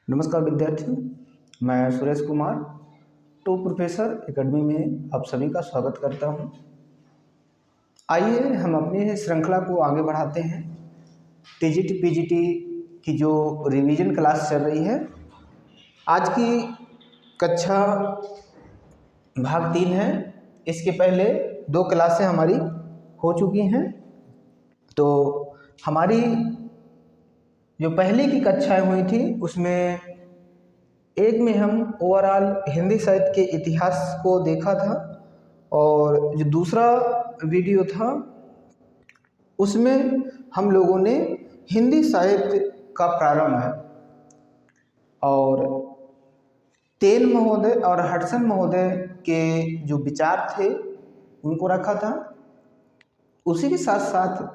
नमस्कार विद्यार्थियों, मैं Suresh Kumar to professor academy में आप सभी का स्वागत करता हूं। आइए हम अपनी श्रृंखला को आगे बढ़ाते हैं। टीजीटी पीजीटी की जो रिवीजन क्लास चल रही है, आज की कक्षा भाग 3 है। इसके पहले 2 क्लासें हमारी हो चुकी हैं। तो हमारी जो पहले की कक्षाएं हुई थी उसमें एक में हम ओवरऑल हिंदी साहित्य के इतिहास को देखा था, और जो दूसरा वीडियो था उसमें हम लोगों ने हिंदी साहित्य का प्रारंभ और तेल महोदय और हडसन महोदय के जो विचार थे उनको रखा था। उसी के साथ साथ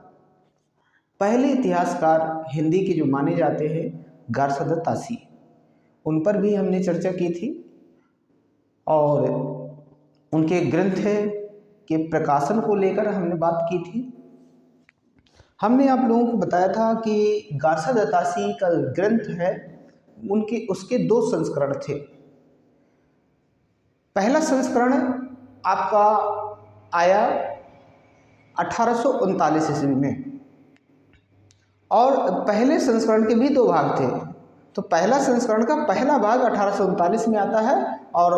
पहले इतिहासकार हिंदी के जो माने जाते हैं गारसद तासी, उन पर भी हमने चर्चा की थी और उनके ग्रंथ के प्रकाशन को लेकर हमने बात की थी। हमने आप लोगों को बताया था कि गारसद तासी का ग्रंथ है उसके 2 संस्करण थे। पहला संस्करण आपका आया 1839 ईस्वी में, और पहले संस्करण के भी 2 भाग थे। तो पहला संस्करण का पहला भाग 1839 में आता है और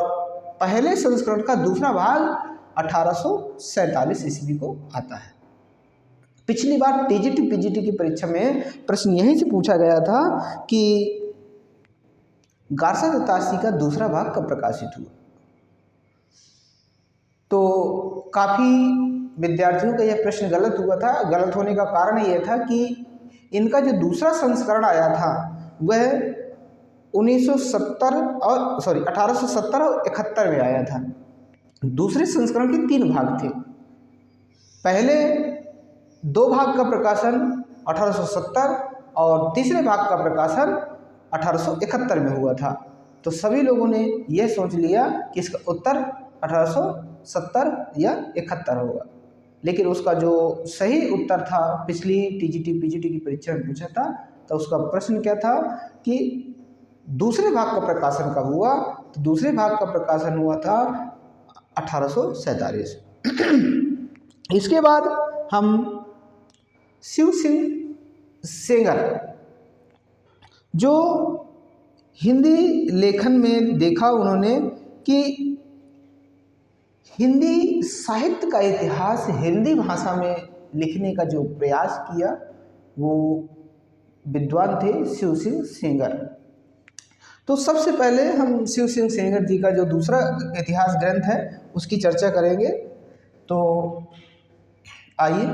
पहले संस्करण का दूसरा भाग 1847 ईस्वी को आता है। पिछली बार टीजीटी पीजीटी की परीक्षा में प्रश्न यहीं से पूछा गया था कि गारसद तासी का दूसरा भाग कब प्रकाशित हुआ। तो काफ़ी विद्यार्थियों का यह प्रश्न गलत हुआ था। गलत होने का कारण यह था कि इनका जो दूसरा संस्करण आया था वह 1870 और 71 में आया था। दूसरे संस्करण के 3 भाग थे। पहले 2 भाग का प्रकाशन 1870 और तीसरे भाग का प्रकाशन 1871 में हुआ था। तो सभी लोगों ने यह सोच लिया कि इसका उत्तर 1870 या 71 होगा, लेकिन उसका जो सही उत्तर था पिछली टीजीटी पीजीटी की परीक्षा में पूछा था, तो उसका प्रश्न क्या था कि दूसरे भाग का प्रकाशन कब हुआ। तो दूसरे भाग का प्रकाशन हुआ था 1847। इसके बाद हम शिव सिंह सेंगर, जो हिंदी लेखन में देखा उन्होंने कि हिंदी साहित्य का इतिहास हिंदी भाषा में लिखने का जो प्रयास किया वो विद्वान थे शिव सिंह सेंगर। तो सबसे पहले हम शिव सिंह सेंगर जी का जो दूसरा इतिहास ग्रंथ है उसकी चर्चा करेंगे। तो आइए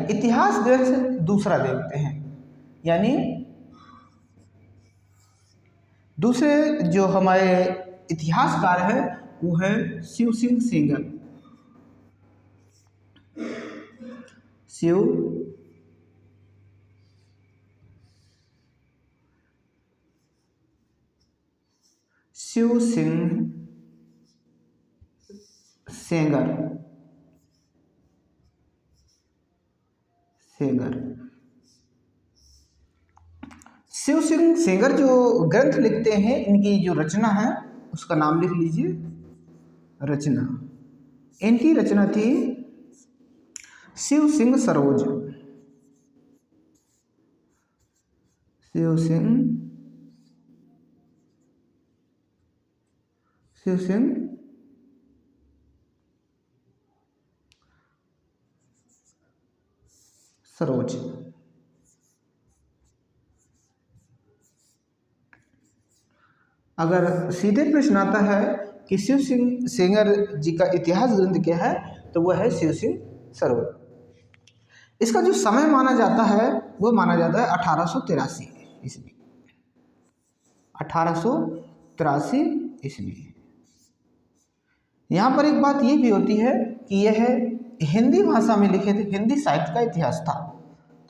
इतिहास ग्रंथ दूसरा देखते हैं। यानी दूसरे जो हमारे इतिहासकार हैं वो है शिव सिंह सेंगर। शिव सिंह सेंगर। शिव सिंह सेंगर जो ग्रंथ लिखते हैं, इनकी जो रचना है उसका नाम लिख लीजिए। रचना, इनकी रचना थी शिव सिंह सरोज। शिव सिंह सरोज। अगर सीधे प्रश्न आता है कि शिव सिंह सेंगर जी का इतिहास ग्रंथ क्या है, तो वह है शिव सिंह सरोज। इसका जो समय माना जाता है वो माना जाता है 1883 ईस्वी। 1883 ईस्वी। यहाँ पर एक बात ये भी होती है कि यह हिंदी भाषा में लिखे थे, हिंदी साहित्य का इतिहास था।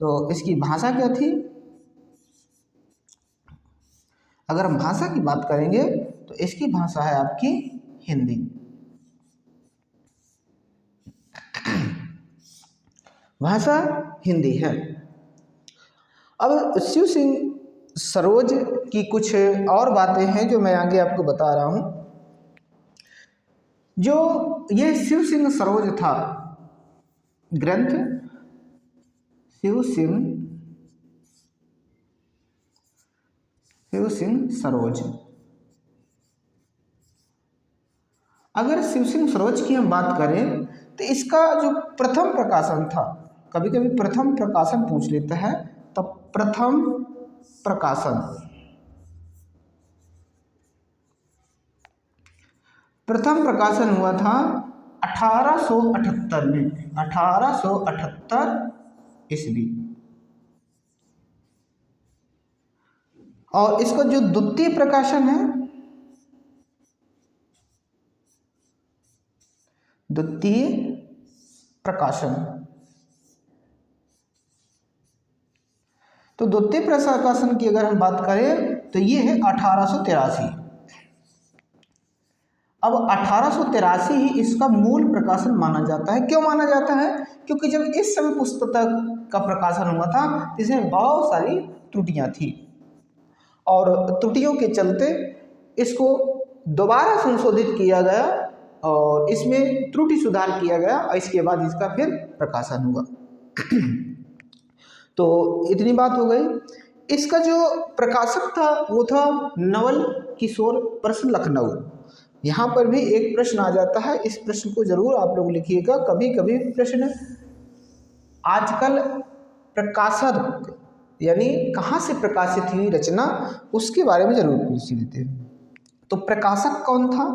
तो इसकी भाषा क्या थी? अगर हम भाषा की बात करेंगे तो इसकी भाषा है आपकी हिंदी। भाषा हिंदी है। अब शिव सिंह सरोज की कुछ और बातें हैं जो मैं आगे आपको बता रहा हूँ। जो ये शिव सिंह सरोज था ग्रंथ, शिव सिंह सरोज, अगर शिव सिंह सरोज की हम बात करें तो इसका जो प्रथम प्रकाशन था, कभी कभी प्रथम प्रकाशन पूछ लेता है, तो प्रथम प्रकाशन हुआ था 1878 में, 1878 ईस्वी। और इसका जो द्वितीय प्रकाशन है, द्वितीय प्रकाशन, तो द्वितीय प्रकाशन की अगर हम बात करें तो ये है 1883। अब 1883 ही इसका मूल प्रकाशन माना जाता है। क्यों माना जाता है? क्योंकि जब इस समय पुस्तक का प्रकाशन हुआ था इसमें बहुत सारी त्रुटियां थी और त्रुटियों के चलते इसको दोबारा संशोधित किया गया और इसमें त्रुटि सुधार किया गया और इसके बाद इसका फिर प्रकाशन हुआ। तो इतनी बात हो गई। इसका जो प्रकाशक था वो था नवल किशोर प्रेस लखनऊ। यहाँ पर भी एक प्रश्न आ जाता है, इस प्रश्न को जरूर आप लोग लिखिएगा। कभी कभी प्रश्न आजकल प्रकाशक यानी कहाँ से प्रकाशित हुई रचना उसके बारे में जरूर पूछ लेते हैं। तो प्रकाशक कौन था?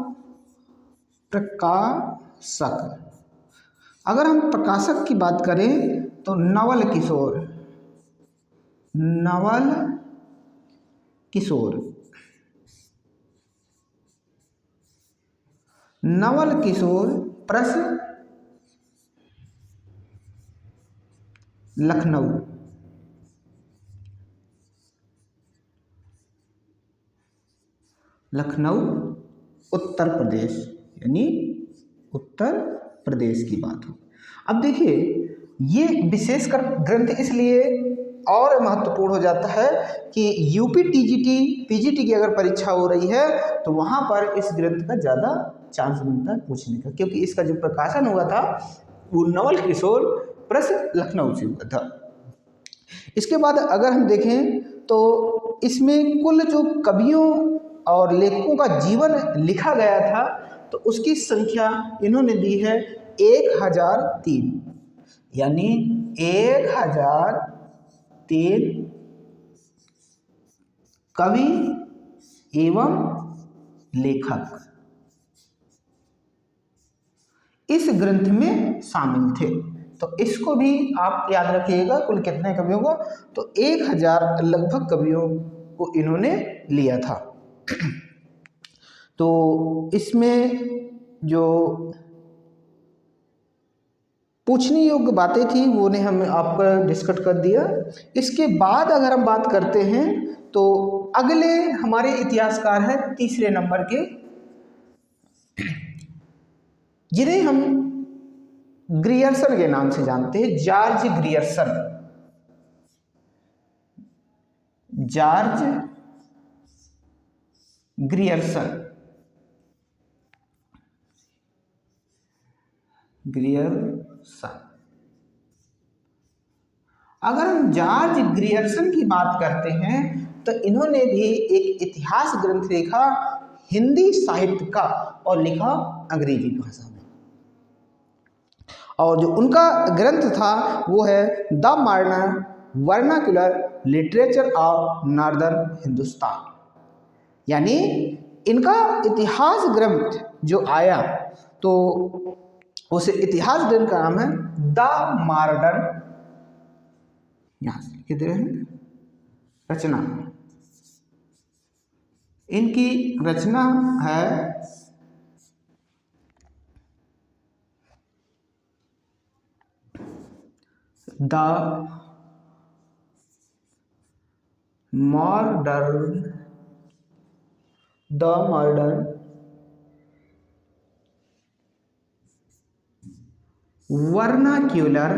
प्रकाशक, अगर हम प्रकाशक की बात करें तो नवल किशोर, नवल किशोर, नवल किशोर प्रेस लखनऊ। लखनऊ उत्तर प्रदेश, यानी उत्तर प्रदेश की बात हो। अब देखिए ये विशेषकर ग्रंथ इसलिए और महत्वपूर्ण हो जाता है कि यूपी टीजीटी पीजीटी की अगर परीक्षा हो रही है तो वहाँ पर इस ग्रंथ का ज़्यादा चांस बनता है पूछने का, क्योंकि इसका जो प्रकाशन हुआ था वो नवल किशोर प्रेस लखनऊ से हुआ था। इसके बाद अगर हम देखें तो इसमें कुल जो कवियों और लेखकों का जीवन लिखा गया था तो उसकी संख्या इन्होंने दी है 1003, यानी 1003 कवि एवं लेखक इस ग्रंथ में शामिल थे। तो इसको भी आप याद रखिएगा, कुल कितने कवियों को, तो 1000 लगभग कवियों को इन्होंने लिया था। तो इसमें जो पूछने योग्य बातें थी वो ने हम आपको डिस्कस कर दिया। इसके बाद अगर हम बात करते हैं तो अगले हमारे इतिहासकार हैं तीसरे नंबर के, जिन्हें हम ग्रियर्सन के नाम से जानते हैं, George Grierson. George Grierson, Grierson. अगर हम जॉर्ज ग्रियर्सन की बात करते हैं तो इन्होंने भी एक इतिहास ग्रंथ लिखा हिंदी साहित्य का और लिखा अंग्रेजी भाषा में, और जो उनका ग्रंथ था वो है the modern vernacular literature of northern Hindustan. यानी इनका इतिहास ग्रंथ जो आया तो उस इतिहास ग्रंथ का नाम है द मॉडर्न, यहाँ से लिख दे रहे हैं रचना, इनकी रचना है the modern vernacular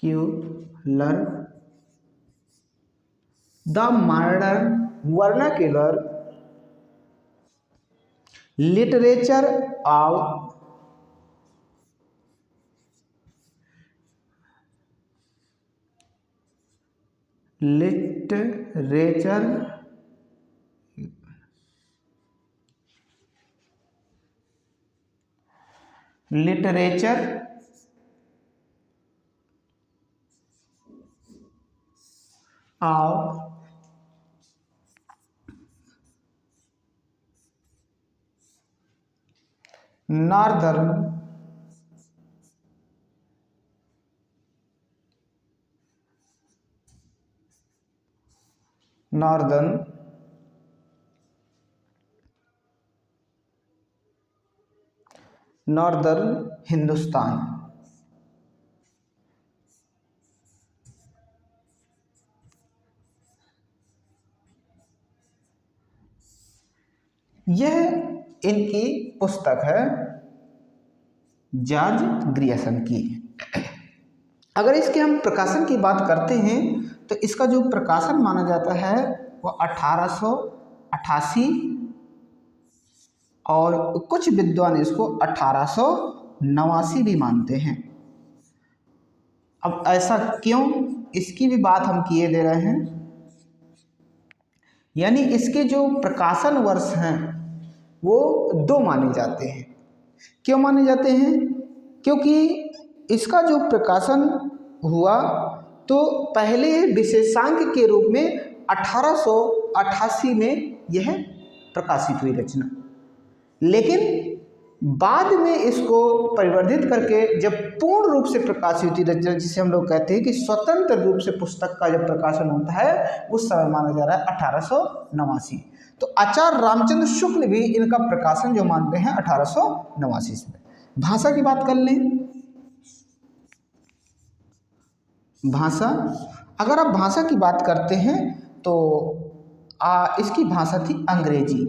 vernacular, the modern vernacular literature of literature of northern Hindustan. यह इनकी पुस्तक है जॉर्ज ग्रियर्सन की। अगर इसके हम प्रकाशन की बात करते हैं तो इसका जो प्रकाशन माना जाता है वो 1888 और कुछ विद्वान इसको 1889 भी मानते हैं। अब ऐसा क्यों, इसकी भी बात हम किए दे रहे हैं। यानी इसके जो प्रकाशन वर्ष हैं वो 2 माने जाते हैं। क्यों माने जाते हैं? क्योंकि इसका जो प्रकाशन हुआ तो पहले विशेषांक के रूप में 1888 में यह प्रकाशित हुई रचना, लेकिन बाद में इसको परिवर्धित करके जब पूर्ण रूप से प्रकाशित हुई रचना, जिसे हम लोग कहते हैं कि स्वतंत्र रूप से पुस्तक का जब प्रकाशन होता है उस समय माना जा रहा है 1889। तो आचार्य रामचंद्र शुक्ल भी इनका प्रकाशन जो मानते हैं 1889 से। भाषा की बात कर लें। भाषा, अगर आप भाषा की बात करते हैं तो इसकी भाषा थी अंग्रेजी।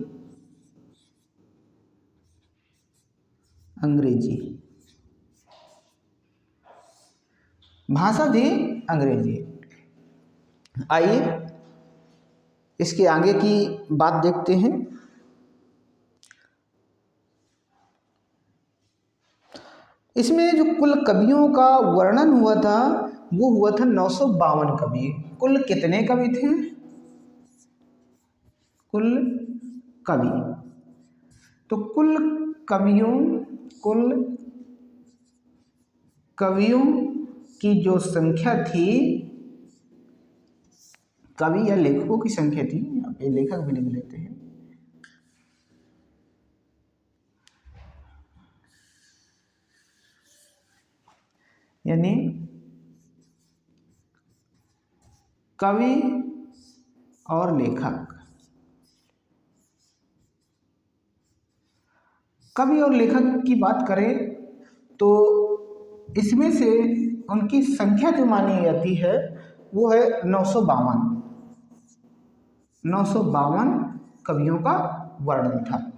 भाषा थी अंग्रेजी। आइए इसके आगे की बात देखते हैं। इसमें जो कुल कवियों का वर्णन हुआ था वो हुआ था 952 कवि। कुल कितने कवि थे? कुल कवि, तो कुल कवियों की जो संख्या थी, कवि या लेखकों की संख्या थी, ये लेखक भी लिख लेते हैं, यानी कवि और लेखक। कवि और लेखक की बात करें तो इसमें से उनकी संख्या जो मानी जाती है वो है 952 कवियों का वर्णन था।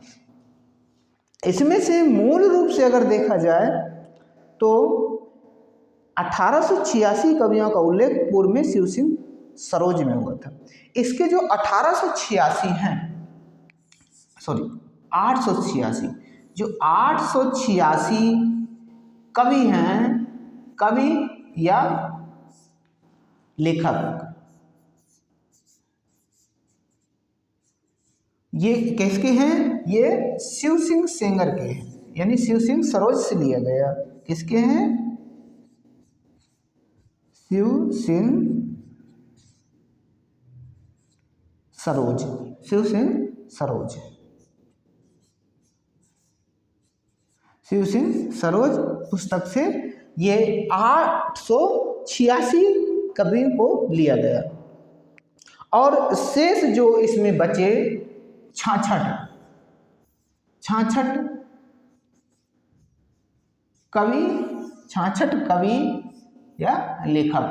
इसमें से मूल रूप से अगर देखा जाए तो 1886 कवियों का उल्लेख पूर्व में शिव सिंह सरोज में हुआ था। इसके जो 886 हैं, सॉरी 886, जो 886 कवि हैं, कवि या लेखक, ये किसके हैं? ये शिव सिंह सेंगर के हैं, यानी शिव सिंह सरोज से लिया गया। किसके हैं? शिव सिंह सरोज, शिव सिंह सरोज, शिव सिंह सरोज पुस्तक से ये 886 कवियों को लिया गया। और शेष जो इसमें बचे 66 कवि या लेखक,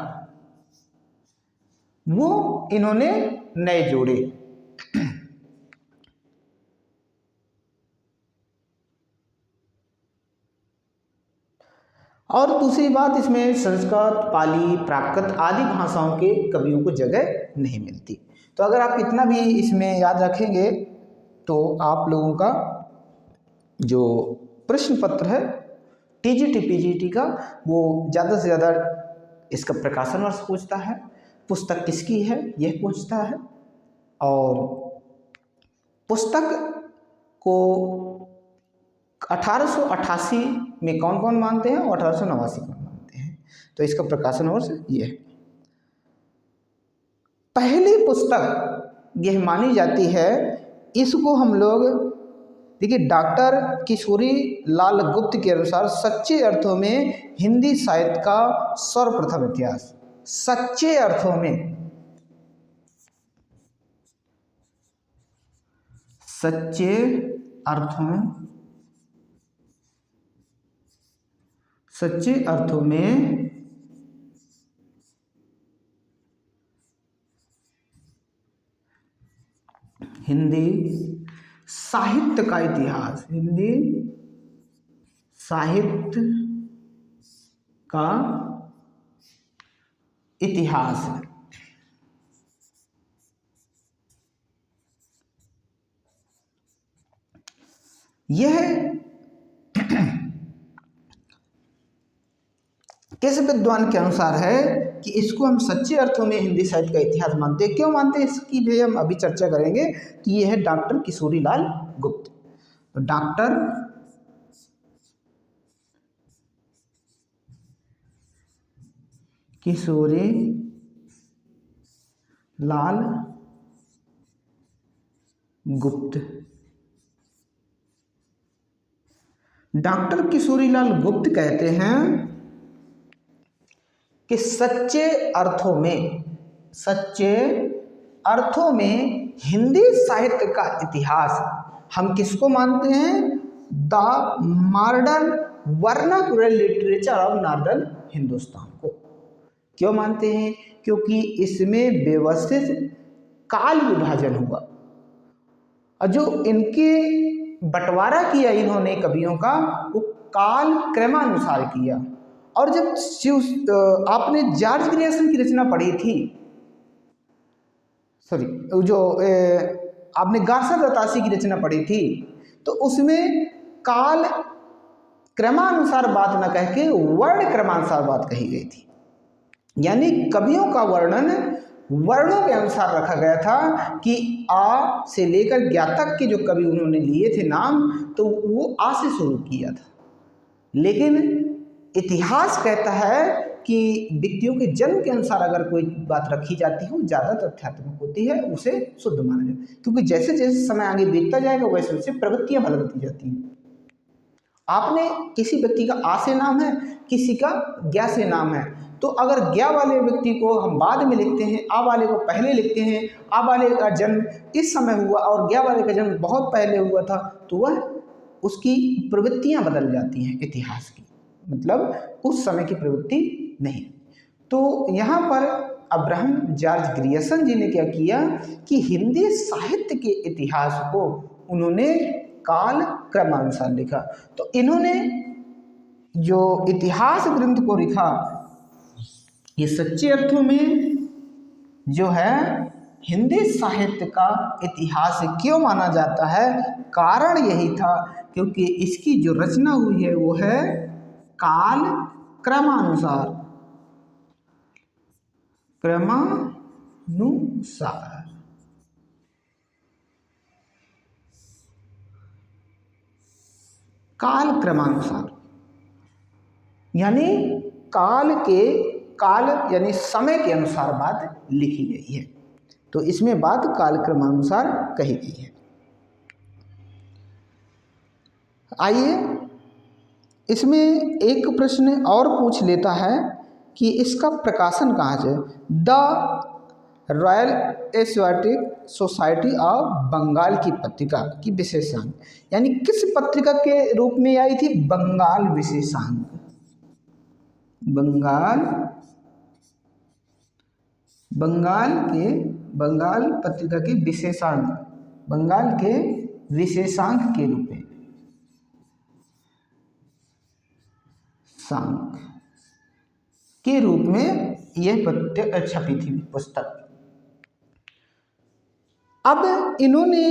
वो इन्होंने नए जोड़े। और दूसरी बात, इसमें संस्कृत, पाली, प्राकृत आदि भाषाओं के कवियों को जगह नहीं मिलती। तो अगर आप इतना भी इसमें याद रखेंगे तो आप लोगों का जो प्रश्न पत्र है टीजीटी पीजीटी का, वो ज़्यादा से ज़्यादा इसका प्रकाशन वर्ष पूछता है, पुस्तक किसकी है यह पूछता है, और पुस्तक को 1888 में कौन कौन मानते हैं और 1889 कौन मानते हैं। तो इसका प्रकाशन वर्ष ये है। पहली पुस्तक यह मानी जाती है, इसको हम लोग देखिए डॉक्टर किशोरी लाल गुप्त के अनुसार सच्चे अर्थों में हिंदी साहित्य का सर्वप्रथम इतिहास, सच्चे अर्थों में, सच्चे अर्थों में हिंदी साहित्य का इतिहास, हिंदी साहित्य का इतिहास है। यह किस विद्वान के अनुसार है कि इसको हम सच्चे अर्थों में हिंदी साहित्य का इतिहास मानते हैं। क्यों मानते हैं इसकी भी हम अभी चर्चा करेंगे। कि यह है डॉक्टर किशोरी लाल गुप्त। तो डॉक्टर किशोरी लाल गुप्त, डॉक्टर किशोरी लाल गुप्त कहते हैं कि सच्चे अर्थों में हिंदी साहित्य का इतिहास हम किसको मानते हैं? The modern vernacular literature of northern Hindustan को। क्यों मानते हैं? क्योंकि इसमें व्यवस्थित काल विभाजन हुआ और जो इनके बंटवारा किया इन्होंने कवियों का, वो काल क्रमानुसार किया। और जब आपने जॉर्ज ग्रियर्सन की रचना पढ़ी थी, आपने गार्सन रतासी की रचना पढ़ी थी, तो उसमें काल क्रमानुसार बात न कह के वर्ण क्रमानुसार बात कही गई थी। यानी कवियों का वर्णन वर्णों के अनुसार रखा गया था कि आ से लेकर ज्ञा तक के जो कवि उन्होंने लिए थे नाम, तो वो आ से शुरू किया था। लेकिन इतिहास कहता है कि व्यक्तियों के जन्म के अनुसार अगर कोई बात रखी जाती है वो ज़्यादा तथ्यात्मक होती है, उसे शुद्ध माना जाता है। क्योंकि जैसे जैसे समय आगे बीतता जाएगा वैसे वैसे प्रवृत्तियां बदलती जाती हैं। आपने किसी व्यक्ति का आ से नाम है, किसी का ज्ञा से नाम है, तो अगर ज्ञा वाले व्यक्ति को हम बाद में लिखते हैं, आ वाले को पहले लिखते हैं, आ वाले का जन्म इस समय हुआ और ज्ञा वाले का जन्म बहुत पहले हुआ था, तो वह उसकी प्रवृत्तियां बदल जाती हैं। इतिहास की मतलब उस समय की प्रवृत्ति नहीं। तो यहाँ पर अब्राहम जॉर्ज ग्रियर्सन जी ने क्या किया कि हिंदी साहित्य के इतिहास को उन्होंने काल क्रमानुसार लिखा। तो इन्होंने जो इतिहास ग्रंथ को लिखा, ये सच्चे अर्थों में जो है हिंदी साहित्य का इतिहास क्यों माना जाता है? कारण यही था क्योंकि इसकी जो रचना हुई है वो है काल क्रमानुसार, काल क्रमानुसार, यानी काल यानी समय के अनुसार बात लिखी गई है। तो इसमें बात काल क्रमानुसार कही गई है। आइए इसमें एक प्रश्न और पूछ लेता है कि इसका प्रकाशन कहाँ से? The Royal Asiatic Society of Bengal की पत्रिका की विशेषांक, यानी किस पत्रिका के रूप में आई थी? बंगाल विशेषांक। बंगाल पत्रिका के विशेषांक, बंगाल के विशेषांक के रूप में सांख्य के रूप में यह छपी थी पुस्तक। अब इन्होंने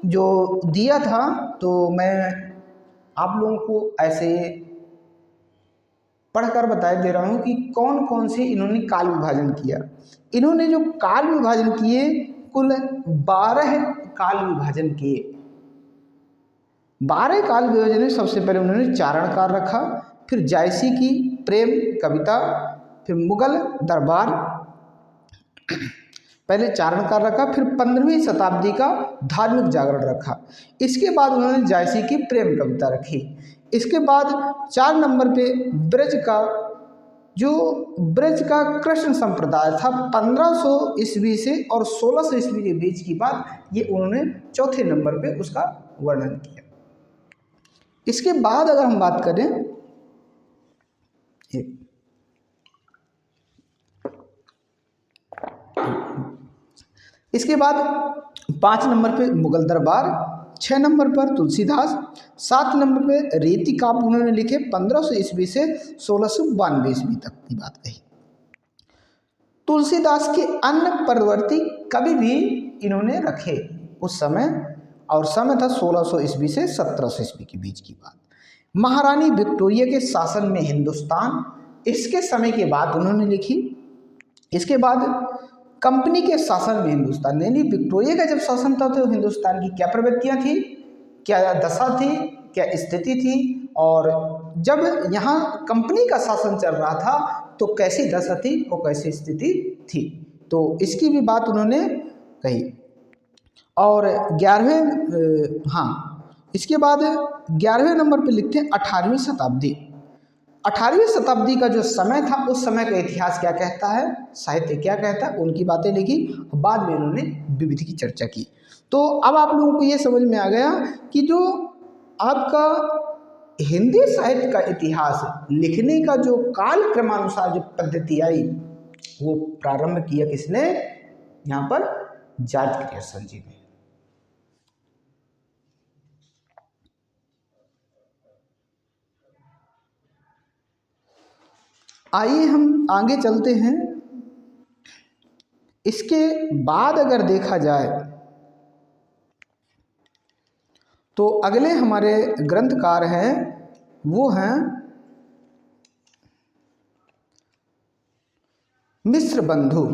जो दिया था तो मैं आप लोगों को ऐसे पढ़कर बता दे रहा हूँ कि कौन कौन से इन्होंने काल विभाजन किया। इन्होंने जो काल विभाजन किए कुल 12 काल विभाजन किए। 12 काल विभाजन में सबसे पहले उन्होंने चारणकार रखा, फिर जायसी की प्रेम कविता, फिर मुगल दरबार, पहले चारणकार रखा, फिर 15वीं शताब्दी का धार्मिक जागरण रखा। इसके बाद उन्होंने जायसी की प्रेम कविता रखी। इसके बाद 4 नंबर पे ब्रज का कृष्ण संप्रदाय था 1500 ईस्वी से और 1600 ईस्वी के बीच की बात, ये उन्होंने चौथे नंबर पे उसका वर्णन किया। इसके बाद अगर हम बात करें इसके बाद 5 नंबर पे मुगल दरबार, 6 नंबर पर तुलसीदास, 7 नंबर पे रीति काव्य उन्होंने लिखे 1500 ईस्वी से 1692 ईस्वी तक की बात कही। तुलसीदास के अन्य परवर्ती कवि भी इन्होंने रखे उस समय, और समय था 1600 ईस्वी से 1700 ईस्वी के बीच की बात। महारानी विक्टोरिया के शासन में हिंदुस्तान, इसके समय के बाद उन्होंने लिखी। इसके बाद कंपनी के शासन में हिंदुस्तान, यानी विक्टोरिया का जब शासन था तो हिंदुस्तान की क्या प्रवृत्तियां थी, क्या दशा थी, क्या स्थिति थी, और जब यहाँ कंपनी का शासन चल रहा था तो कैसी दशा थी और कैसी स्थिति थी, तो इसकी भी बात उन्होंने कही। और 11वें इसके बाद 11वें नंबर पे लिखते हैं 18वीं शताब्दी। 18वीं शताब्दी का जो समय था उस समय का इतिहास क्या कहता है, साहित्य क्या कहता है, उनकी बातें लिखी। बाद में उन्होंने विविधि की चर्चा की। तो अब आप लोगों को ये समझ में आ गया कि जो आपका हिंदी साहित्य का इतिहास लिखने का जो काल क्रमानुसार जो पद्धति आई वो प्रारंभ किया किसने, यहाँ पर जॉर्ज ग्रियर्सन जी ने। आइए हम आगे चलते हैं। इसके बाद अगर देखा जाए तो अगले हमारे ग्रंथकार हैं वो हैं मिश्र बंधु।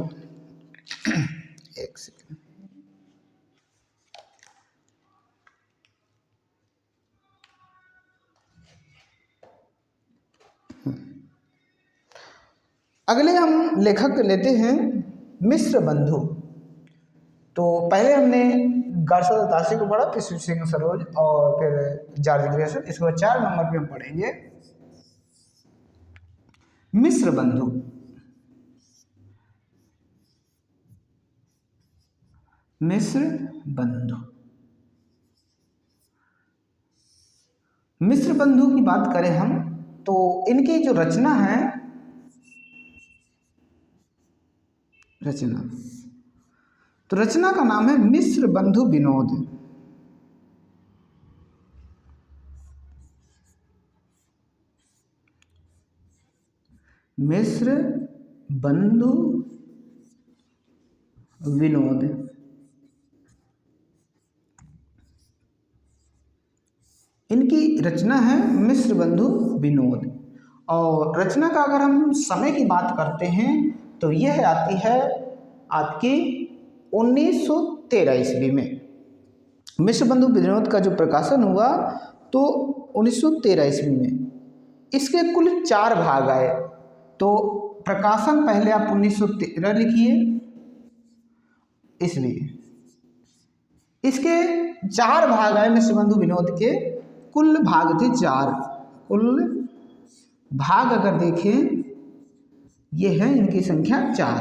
एक सेकंड, अगले हम लेखक लेते हैं मिश्र बंधु। तो पहले हमने गार्सो दासी को पढ़ा, फिर सिंह सरोज और फिर जॉर्ज ग्रियर्सन। इसके बाद 4 नंबर पे हम पढ़ेंगे मिश्र बंधु। मिश्र बंधु, मिश्र बंधु की बात करें हम तो इनकी जो रचना है, तो रचना का नाम है मिश्र बंधु विनोद। मिश्र बंधु विनोद। इनकी रचना है मिश्र बंधु विनोद। और रचना का अगर हम समय की बात करते हैं तो यह आती है आपकी 1913 ईस्वी में। मिश्र बंधु विनोद का जो प्रकाशन हुआ तो 1913 ईस्वी में। इसके कुल 4 भाग आए। तो प्रकाशन पहले आप 1913 लिखिए इसलिए। इसके 4 भाग आए मिश्र बंधु विनोद के, कुल भाग थे 4। कुल भाग अगर देखें ये है इनकी संख्या 4।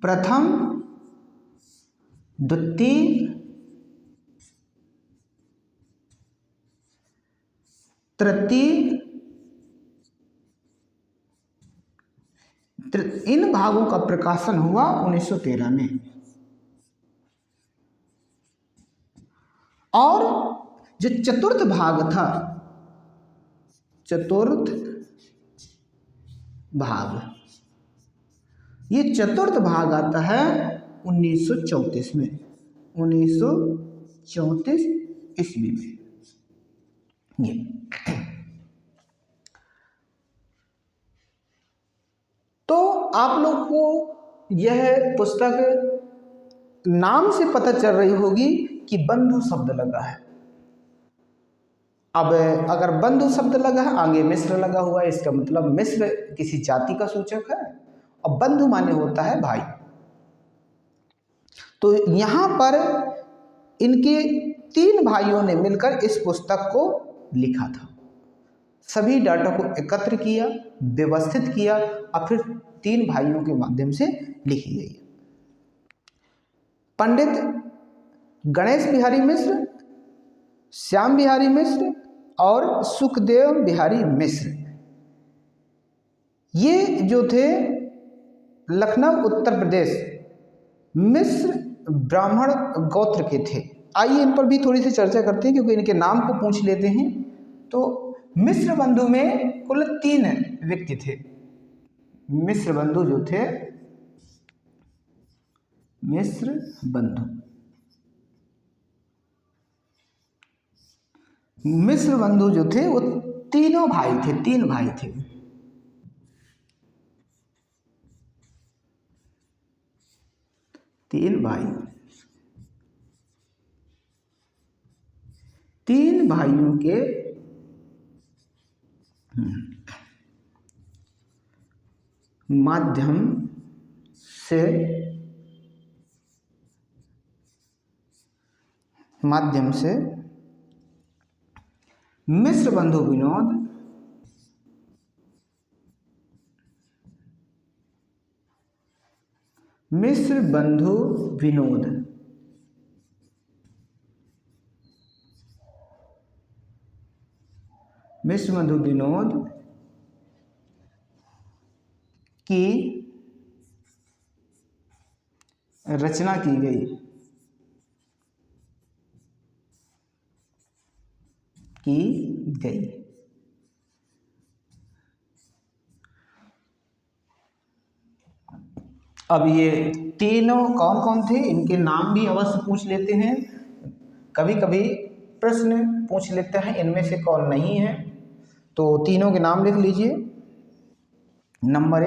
प्रथम, द्वितीय, तृतीय, इन भागों का प्रकाशन हुआ 1913 में। और जो चतुर्थ भाग था चतुर्थ भाग। ये चतुर्थ भाग आता है 1934 में, 1934 ईस्वी में। ये तो आप लोग को यह पुस्तक नाम से पता चल रही होगी कि बंधु शब्द लगा है। अब अगर बंधु शब्द लगा है, आगे मिश्र लगा हुआ है, इसका मतलब मिश्र किसी जाति का सूचक है और बंधु माने होता है भाई। तो यहां पर इनके 3 भाइयों ने मिलकर इस पुस्तक को लिखा था। सभी डाटा को एकत्र किया, व्यवस्थित किया और फिर 3 भाइयों के माध्यम से लिखी गई। पंडित गणेश बिहारी मिश्र, श्याम बिहारी मिश्र और सुखदेव बिहारी मिश्र, ये जो थे लखनऊ उत्तर प्रदेश मिश्र ब्राह्मण गोत्र के थे। आइए इन पर भी थोड़ी सी चर्चा करते हैं क्योंकि इनके नाम को पूछ लेते हैं। तो मिश्र बंधु में कुल 3 व्यक्ति थे। मिश्र बंधु जो थे, मिश्र बंधु, मिश्र बंधु जो थे वो तीनों भाई थे, 3 भाई थे। तीन भाइयों के माध्यम से मिश्र बंधु विनोद मिश्र बंधु विनोद की रचना की गई। अब ये तीनों कौन कौन थे, इनके नाम भी अवश्य पूछ लेते हैं। कभी कभी प्रश्न पूछ लेते हैं इनमें से कौन नहीं है, तो तीनों के नाम लिख लीजिए। नंबर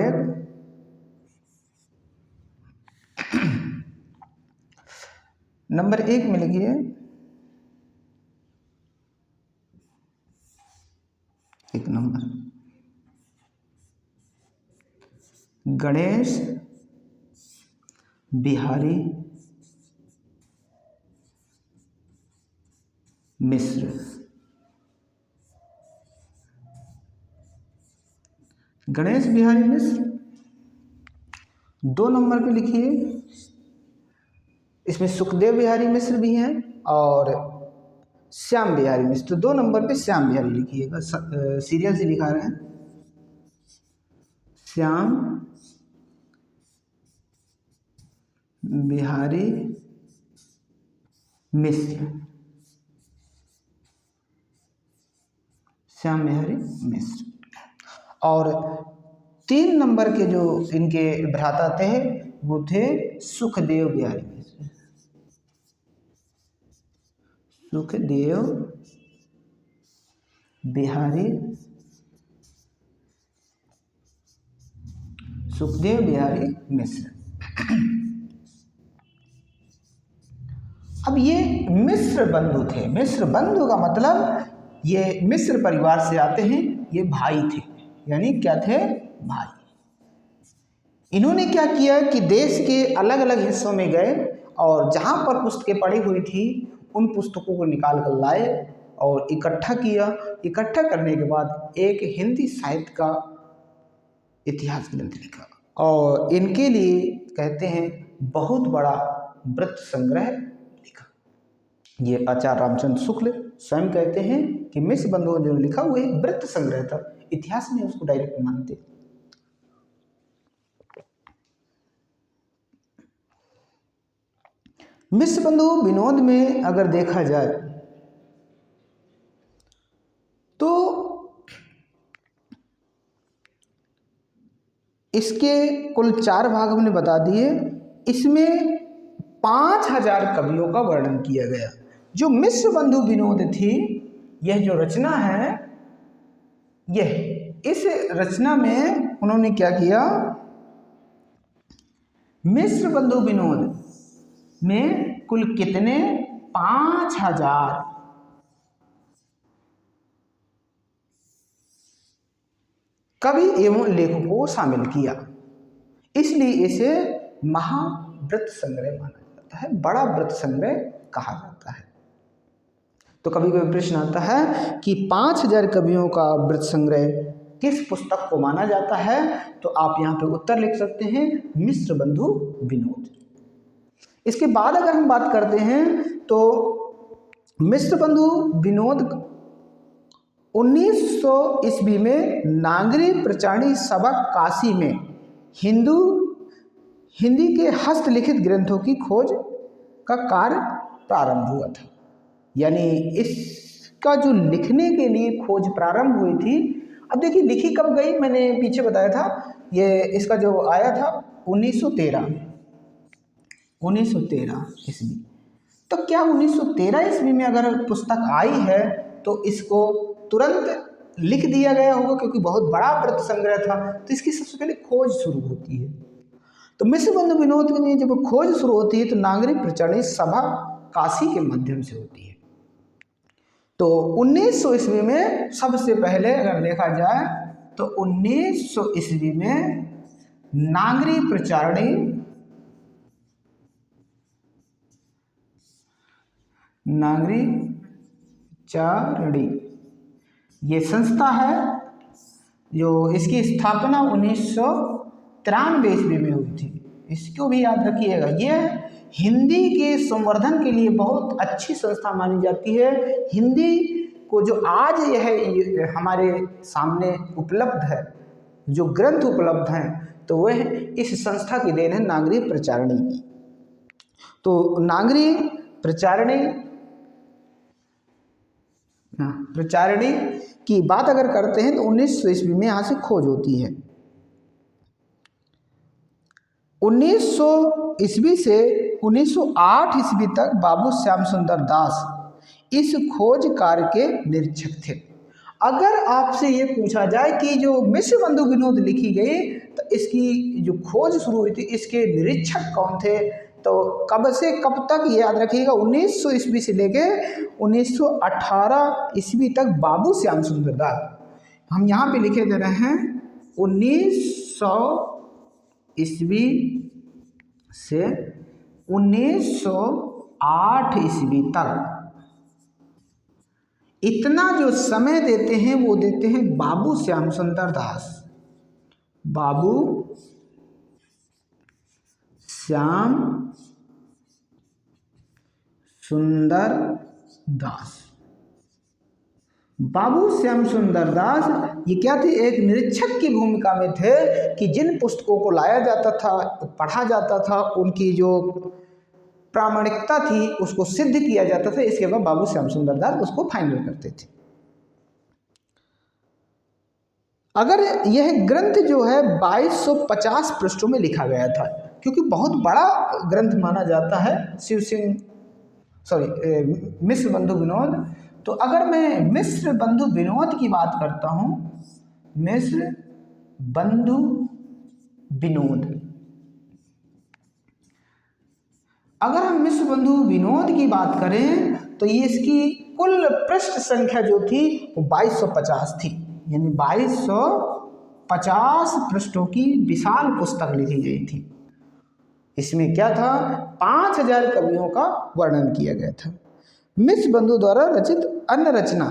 1 में लिखिए, एक नंबर गणेश बिहारी मिश्र। गणेश बिहारी मिश्र। 2 नंबर पे लिखिए, इसमें सुखदेव बिहारी मिश्र भी हैं और श्याम बिहारी मिश्र। तो 2 नंबर पे श्याम बिहारी लिखिएगा, सीरियल से लिखा रहे हैं, श्याम बिहारी मिश्र। श्याम बिहारी मिश्र। और 3 नंबर के जो इनके भ्राता थे वो थे सुखदेव बिहारी मिश्र। सुखदेव बिहारी मिश्र। अब ये मिश्र बंधु थे। मिश्र बंधु का मतलब ये मिश्र परिवार से आते हैं, ये भाई थे, यानी क्या थे, भाई। इन्होंने क्या किया कि देश के अलग अलग हिस्सों में गए और जहाँ पर पुस्तकें पड़ी हुई थी उन पुस्तकों को निकाल कर लाए और इकट्ठा किया। इकट्ठा करने के बाद एक हिंदी साहित्य का इतिहास ग्रंथ लिखा और इनके लिए कहते हैं बहुत बड़ा वृत्त संग्रह लिखा। ये आचार्य रामचंद्र शुक्ल स्वयं कहते हैं कि मिश्र बंधुओं ने जो लिखा वो एक वृत्त संग्रह था, इतिहास में उसको डायरेक्ट मानते। मिश्र बंधु विनोद में अगर देखा जाए तो इसके कुल 4 भाग हमने बता दिए। इसमें 5000 कवियों का वर्णन किया गया। जो मिश्र बंधु विनोद थी, यह जो रचना है, यह इस रचना में उन्होंने क्या किया, मिश्र बंधु विनोद में कुल कितने 5000 कवि एवं लेखकों को शामिल किया। इसलिए इसे महाव्रत संग्रह माना जाता है, बड़ा व्रत संग्रह कहा जाता है। तो कभी कभी प्रश्न आता है कि 5000 कवियों का व्रत संग्रह किस पुस्तक को माना जाता है, तो आप यहाँ पे उत्तर लिख सकते हैं, मिश्र बंधु विनोद। इसके बाद अगर हम बात करते हैं तो मिश्र बंधु विनोद 1900 ईस्वी में नागरी प्रचारणी सभा काशी में हिंदी के हस्तलिखित ग्रंथों की खोज का कार्य प्रारंभ हुआ था। यानी इसका जो लिखने के लिए खोज प्रारंभ हुई थी। अब देखिए लिखी कब गई, मैंने पीछे बताया था, ये इसका जो आया था 1913 ईस्वी। तो क्या 1913 ईस्वी में अगर पुस्तक आई है तो इसको तुरंत लिख दिया गया होगा, क्योंकि बहुत बड़ा व्रत संग्रह था, तो इसकी सबसे पहले खोज शुरू होती है। तो मिश्र बंधु विनोद में जब खोज शुरू होती है तो नागरिक प्रचारणी सभा काशी के माध्यम से होती है। तो 1900 ईस्वी में सबसे पहले अगर देखा जाए तो 1900 ईस्वी में नागरिक प्रचारणी ये संस्था है, जो इसकी स्थापना 1993 ईस्वी में हुई थी। इसको भी याद रखिएगा, यह हिंदी के संवर्धन के लिए बहुत अच्छी संस्था मानी जाती है। हिंदी को जो आज यह हमारे सामने उपलब्ध है, जो ग्रंथ उपलब्ध हैं, तो वह इस संस्था की देन है, नागरिक प्रचारणी की। तो नागरिक प्रचारणी की बात अगर करते हैं तो 1900 ईस्वी में यहाँ से खोज होती है। 1900 ईस्वी से 1908 ईस्वी तक बाबू श्याम सुंदर दास इस खोज कार्य के निरीक्षक थे। अगर आपसे ये पूछा जाए कि जो मिश्र बंधु विनोद लिखी गई तो इसकी जो खोज शुरू हुई थी, इसके निरीक्षक कौन थे, तो कब से कब तक याद रखिएगा, 1900 ईस्वी से लेके 1918 ईस्वी तक बाबू श्याम सुंदर दास। हम यहाँ पे लिखे दे रहे हैं 1900 ईस्वी से 1908 ईस्वी तक इतना जो समय देते हैं वो देते हैं बाबू श्याम सुंदर दास। बाबू श्याम सुंदर दास। बाबू श्याम सुंदर दास ये क्या थे, एक निरीक्षक की भूमिका में थे कि जिन पुस्तकों को लाया जाता था, पढ़ा जाता था, उनकी जो प्रामाणिकता थी उसको सिद्ध किया जाता था। इसके बाद बाबू श्याम सुंदर दास उसको फाइनल करते थे। अगर यह ग्रंथ जो है 2250 पृष्ठों में लिखा गया था, क्योंकि बहुत बड़ा ग्रंथ माना जाता है मिश्र बंधु विनोद। तो अगर मैं मिश्र बंधु विनोद की बात करता हूं, मिश्र बंधु विनोद, अगर हम मिश्र बंधु विनोद की बात करें तो ये इसकी कुल पृष्ठ संख्या जो थी वो 2250 थी। यानी 2250 पृष्ठों की विशाल पुस्तक लिखी गई थी। इसमें क्या था, 5000 कवियों का वर्णन किया गया था। मिश्र बंधु द्वारा रचित अन्य रचना,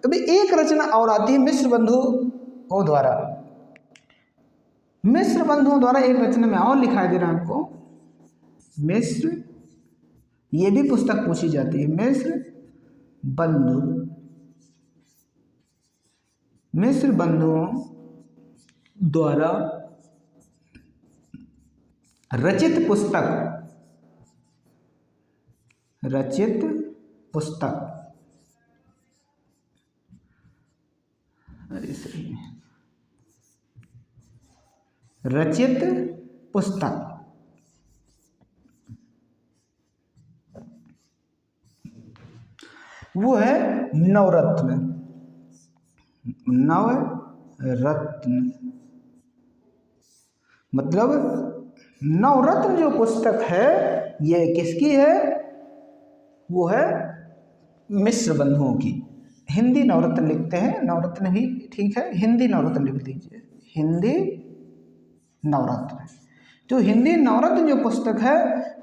अभी एक रचना और आती है मिश्र बंधुओं द्वारा। मिश्र बंधुओं द्वारा एक रचना में और लिखाई दे रहा है आपको, मिश्र, ये भी पुस्तक पूछी जाती है, मिश्र बंधुओं द्वारा रचित पुस्तक, रचित पुस्तक। वो है नवरत्न। नवरत्न मतलब नवरत्न जो पुस्तक है ये किसकी है? वो है मिश्र बंधुओं की। हिंदी नवरत्न लिखते हैं, नवरत्न भी ठीक है, हिंदी नवरत्न लिख दीजिए, हिंदी नवरत्न। जो हिंदी नवरत्न जो पुस्तक है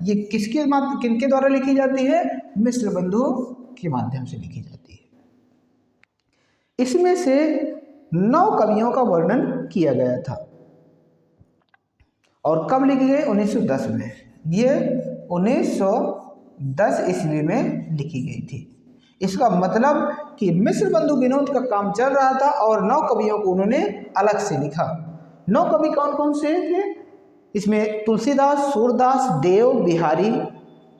ये किनके द्वारा लिखी जाती है? मिश्र बंधुओं के माध्यम से लिखी जाती है। इसमें से 9 कवियों का वर्णन किया गया था और कब लिखी गई? 1910 में। ये 1910 ईस्वी में लिखी गई थी। इसका मतलब कि मिश्र बंधु विनोद का काम चल रहा था और 9 कवियों को उन्होंने अलग से लिखा। 9 कवि कौन कौन से थे? इसमें तुलसीदास, सूरदास, देव बिहारी,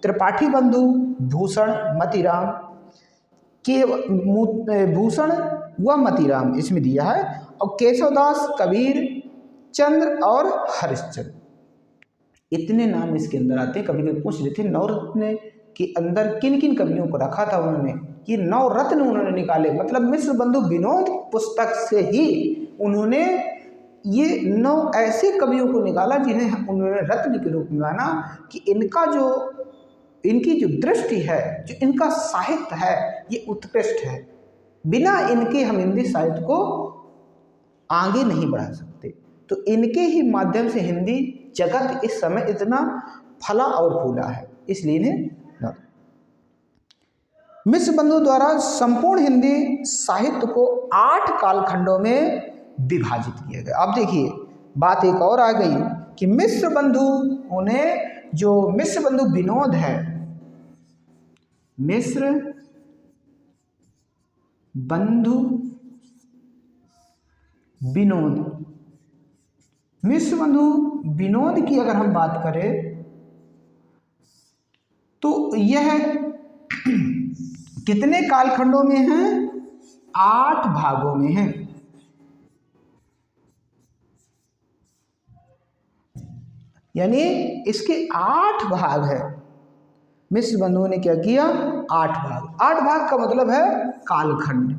त्रिपाठी बंधु, भूषण, मतीराम के भूषण व मतीराम इसमें दिया है, और केशवदास, कबीर चंद्र और हरिश्चंद्र, इतने नाम इसके अंदर आते हैं। कभी कभी पूछ रहे थे नवरत्न के अंदर किन किन कवियों को रखा था उन्होंने? ये 9 रत्न उन्होंने निकाले, मतलब मिश्र बंधु विनोद पुस्तक से ही उन्होंने ये 9 ऐसे कवियों को निकाला जिन्हें उन्होंने रत्न के रूप में माना कि इनकी जो दृष्टि है, जो इनका साहित्य है ये उत्कृष्ट है। बिना इनके हम हिंदी साहित्य को आगे नहीं बढ़ा सकते। तो इनके ही माध्यम से हिंदी जगत इस समय इतना फला और फूला है, इसलिए इन्हें मिश्र बंधु द्वारा संपूर्ण हिंदी साहित्य को 8 कालखंडों में विभाजित किया गया। अब देखिए बात एक और आ गई कि मिश्र बंधु विनोद है, मिश्र बंधु विनोद की अगर हम बात करें तो यह कितने कालखंडों में है? 8 भागों में है। यानी इसके 8 भाग है। मिश्र बंधुओं ने क्या किया? 8 भाग। 8 भाग का मतलब है कालखंड।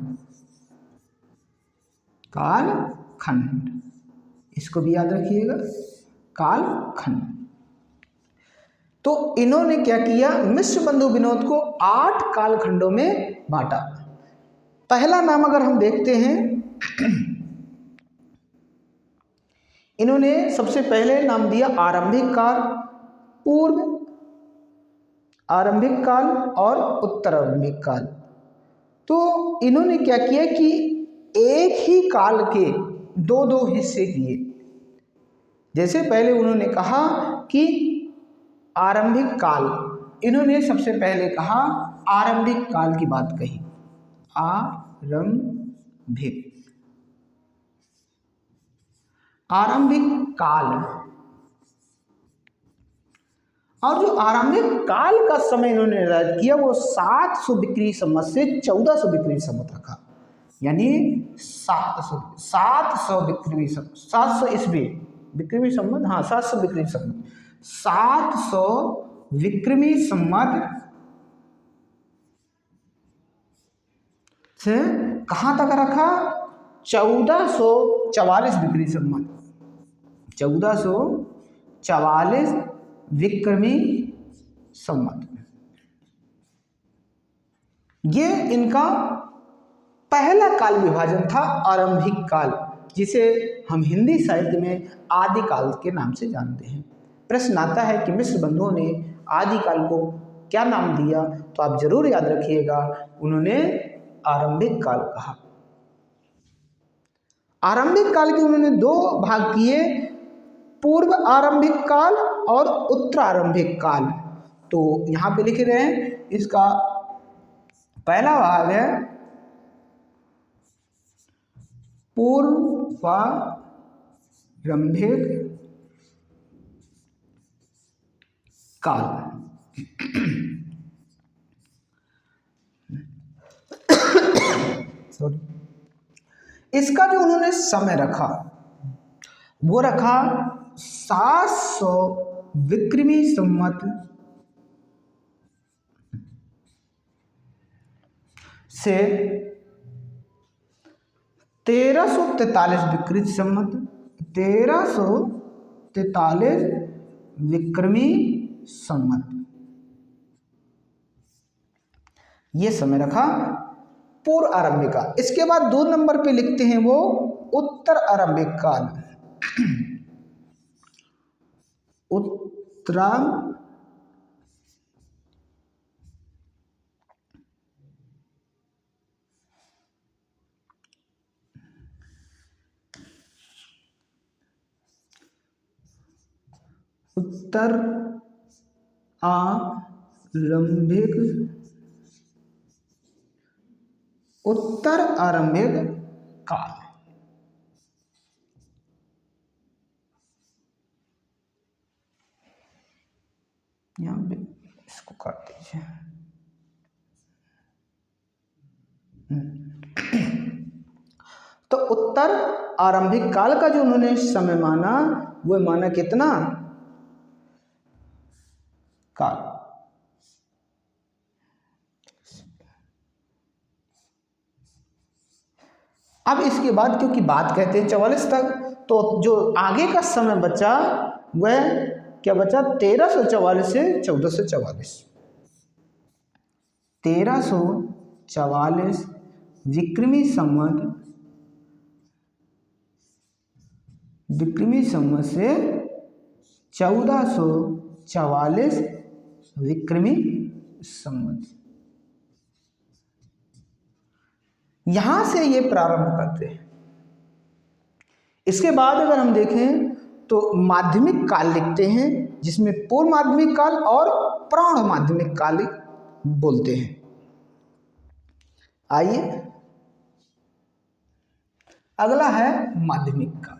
इसको भी याद रखिएगा, कालखंड। तो इन्होंने क्या किया? मिश्र बंधु विनोद को 8 कालखंडों में बांटा। पहला नाम अगर हम देखते हैं, इन्होंने सबसे पहले नाम दिया आरंभिक काल, पूर्व आरंभिक काल और उत्तरारंभिक काल। तो इन्होंने क्या किया कि एक ही काल के 2-2 हिस्से किए। जैसे पहले उन्होंने कहा कि आरंभिक काल, इन्होंने सबसे पहले कहा आरंभिक काल की बात कही, आरंभिक काल। और जो आरंभिक काल का समय इन्होंने निर्धारित किया वो 700 विक्रमी संवत से 1400 विक्रमी संवत रखा। यानी 700 ईस्वी विक्रमी संवत, हाँ 700 विक्रमी संवत, 700 विक्रमी संवत से कहाँ तक रखा? 1444 विक्रमी संवत, 1444 विक्रमी संवत। ये इनका पहला काल विभाजन था, आरंभिक काल, जिसे हम हिंदी साहित्य में आदिकाल के नाम से जानते हैं। प्रश्न आता है कि मिश्र बंधुओं ने आदिकाल को क्या नाम दिया? तो आप जरूर याद रखिएगा, उन्होंने आरंभिक काल कहा। आरंभिक काल के उन्होंने 2 भाग किए, पूर्व आरंभिक काल और उत्तरारंभिक काल। तो यहां पे लिख रहे हैं, इसका पहला भाग है पूर्वारंभिक काल। इसका जो उन्होंने समय रखा वो रखा 700 विक्रमी संवत से 1343 विक्रमी संवत, 1343 विक्रमी संवत, ये समय रखा पूर्व आरंभिक काल। इसके बाद 2 नंबर पे लिखते हैं वो उत्तर आरंभिक काल। उत्तर आरंभिक काल। यहां पे इसको काट दीजिए। तो उत्तर आरंभिक काल का जो उन्होंने समय माना, वो माना कितना काल। अब इसके बाद क्योंकि बात कहते हैं 44 तक, तो जो आगे का समय बचा वह क्या बचा, 1344 से 1444। 1344 विक्रमी संवत से 1444 विक्रमी संवत, यहां से ये प्रारंभ करते हैं। इसके बाद अगर हम देखें तो माध्यमिक काल लिखते हैं, जिसमें पूर्व माध्यमिक काल और प्रौढ़ माध्यमिक काल बोलते हैं। आइए अगला है माध्यमिक काल।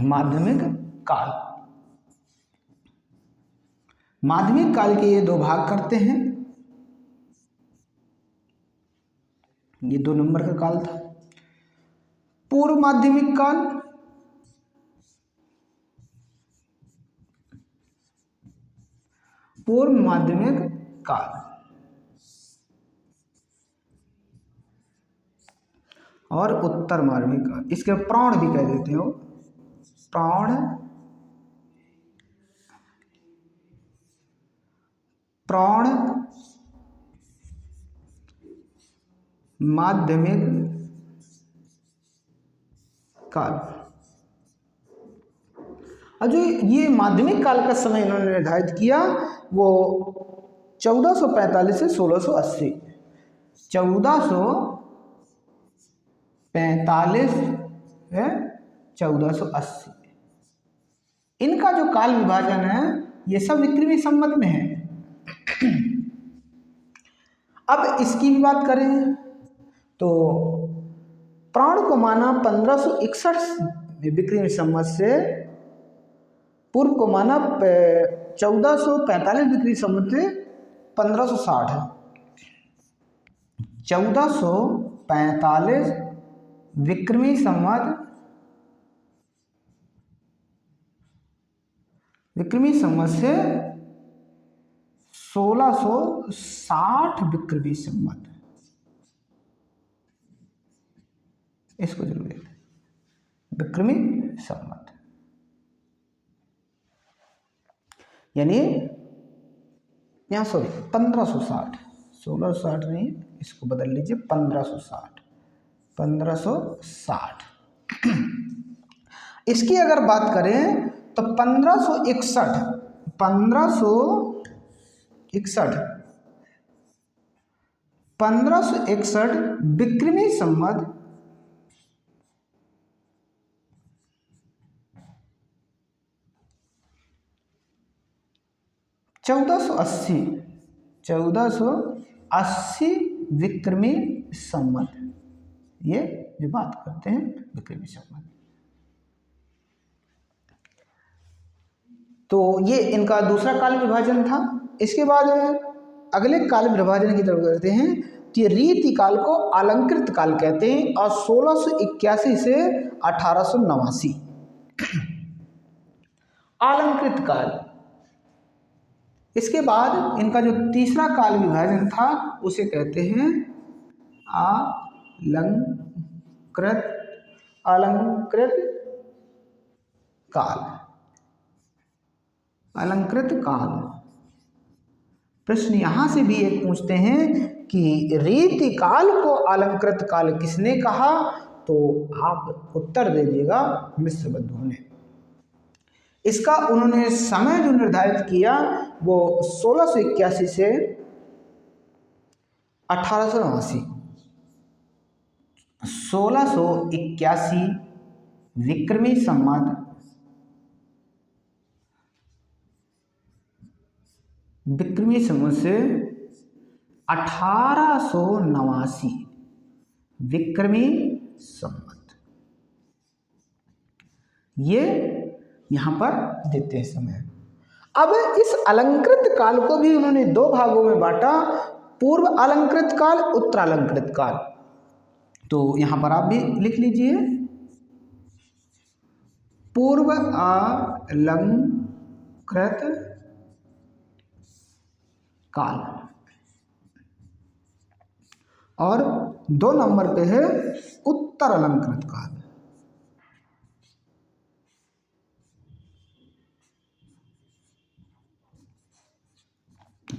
माध्यमिक काल, माध्यमिक काल के ये 2 भाग करते हैं। ये 2 नंबर का काल था। पूर्व माध्यमिक काल, पूर्व माध्यमिक काल और उत्तर माध्यमिक काल। इसके प्रौढ़ भी कह देते हो, प्रौढ़ माध्यमिक काल। और जो ये माध्यमिक काल का समय इन्होंने निर्धारित किया वो 1445 से 1680। 1445 है 1480। इनका जो काल विभाजन है ये सब विक्रमी संवत में है। अब इसकी भी बात करें तो प्राण को माना 1561 विक्रमी संवत से, पूर्व को माना 1445 विक्रमी संवत से 1560 है। 1445 विक्रमी संवत से 1660 विक्रमी संवत, इसको जरूर देखें, विक्रमी संवत यानी यहाँ सॉरी 1560, 1660 नहीं, इसको बदल लीजिए 1560। इसकी अगर बात करें तो 1561 विक्रमी संवत 1480 विक्रमी संवत, ये जो बात करते हैं विक्रमी संवत। तो ये इनका दूसरा काल विभाजन था। इसके बाद अगले काल विभाजन की तरफ करते हैं तो ये रीतिकाल को अलंकृत काल कहते हैं और 1681 से 1889 अलंकृत काल। इसके बाद इनका जो तीसरा काल विभाजन था उसे कहते हैं अलंकृत काल। अलंकृत काल। प्रश्न यहां से भी एक पूछते हैं कि रीतिकाल को अलंकृत काल किसने कहा, तो आप उत्तर दे दीजिएगा मिश्र बंधुओं ने। इसका उन्होंने समय जो निर्धारित किया वो 1681 से 1889। 1681 विक्रमी संवत से 1889 विक्रमी संवत, ये यहां पर देते हैं समय। अब इस अलंकृत काल को भी उन्होंने दो भागों में बांटा, पूर्व अलंकृत काल, उत्तरालंकृत काल। तो यहां पर आप भी लिख लीजिए पूर्व अलंकृत काल, और 2 नंबर पे है उत्तर अलंकृत काल।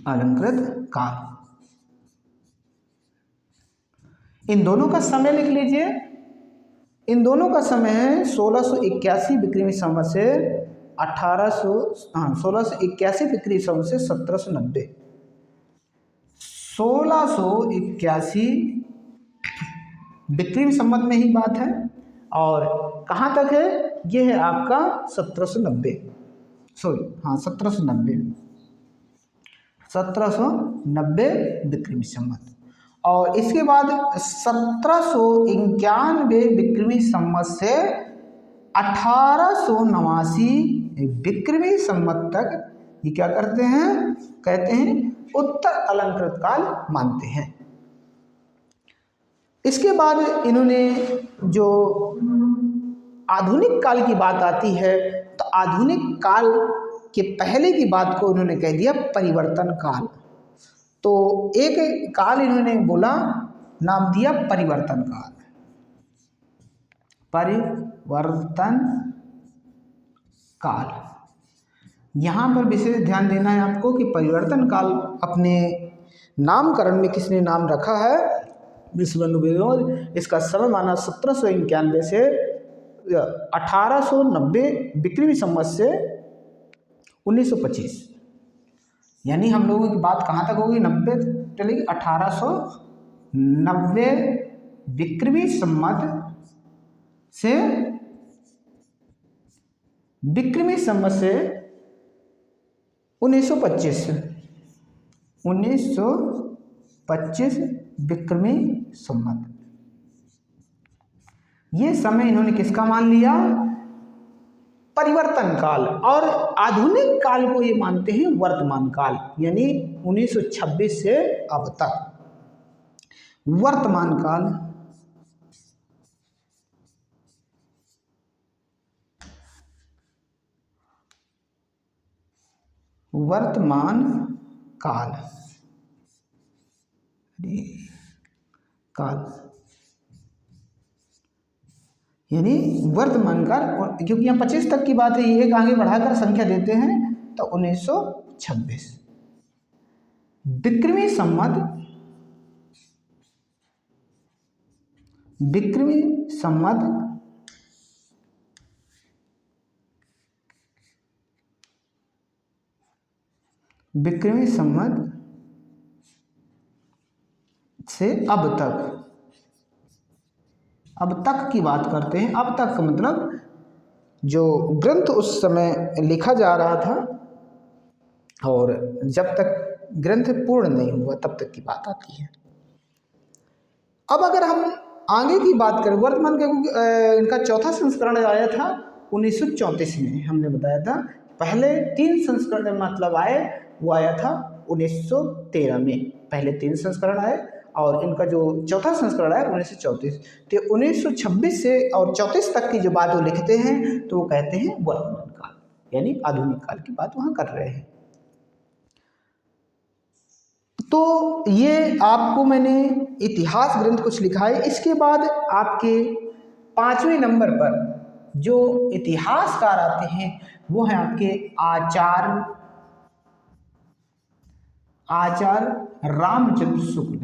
अलंकृत काल, इन दोनों का समय लिख लीजिए। इन दोनों का समय है 1681 विक्रमी संवत से 1681 विक्रमी संवत से 1790। 1681 विक्रमी संवत में ही बात है, और कहाँ तक है, ये है आपका 1790, सॉरी हाँ 1790 विक्रमी संवत। और इसके बाद 1791 विक्रमी संवत से 1889 विक्रमी संवत तक ये क्या करते हैं, कहते हैं उत्तर अलंकृत काल मानते हैं। इसके बाद इन्होंने जो आधुनिक काल की बात आती है, तो आधुनिक काल के पहले की बात को उन्होंने कह दिया परिवर्तन काल। तो एक काल इन्होंने बोला, नाम दिया परिवर्तन काल। परिवर्तन काल, यहाँ पर विशेष ध्यान देना है आपको कि परिवर्तन काल अपने नामकरण में किसने नाम रखा है, विश्व बंधु विनोद। इसका समय माना 1791 से 1890 विक्रमी संवत से 1925। यानी हम लोगों की बात कहाँ तक होगी, 90 चलेगी, 1890 विक्रमी संवत से विक्रमी संवत से 1925 विक्रमी संवत। ये समय इन्होंने किसका मान लिया, परिवर्तन काल। और आधुनिक काल को ये मानते हैं वर्तमान काल, यानी 1926 से अब तक वर्तमान काल। वर्तमान काल यानी वर्तमान काल, क्योंकि यहाँ 25 तक की बात है, ये एक आगे बढ़ाकर संख्या देते हैं तो 1926 विक्रमी संवत। विक्रमी संवत से अब तक की बात करते हैं। अब तक का मतलब जो ग्रंथ उस समय लिखा जा रहा था और जब तक ग्रंथ पूर्ण नहीं हुआ तब तक की बात आती है। अब अगर हम आगे की बात करें, वर्तमान के इनका चौथा संस्करण आया था 1934 में। हमने बताया था पहले 3 संस्करण मतलब आए, वो आया था 1913 में। पहले 3 संस्करण आए और इनका जो चौथा संस्करण है 1934। तो 1926 से और 34 तक की जो बात वो लिखते हैं तो वो कहते हैं वर्तमान काल, यानी आधुनिक काल की बात वहाँ कर रहे हैं। तो ये आपको मैंने इतिहास ग्रंथ कुछ लिखा है। इसके बाद आपके 5वें नंबर पर जो इतिहासकार आते हैं वो है आपके आचार्य रामचंद्र शुक्ल।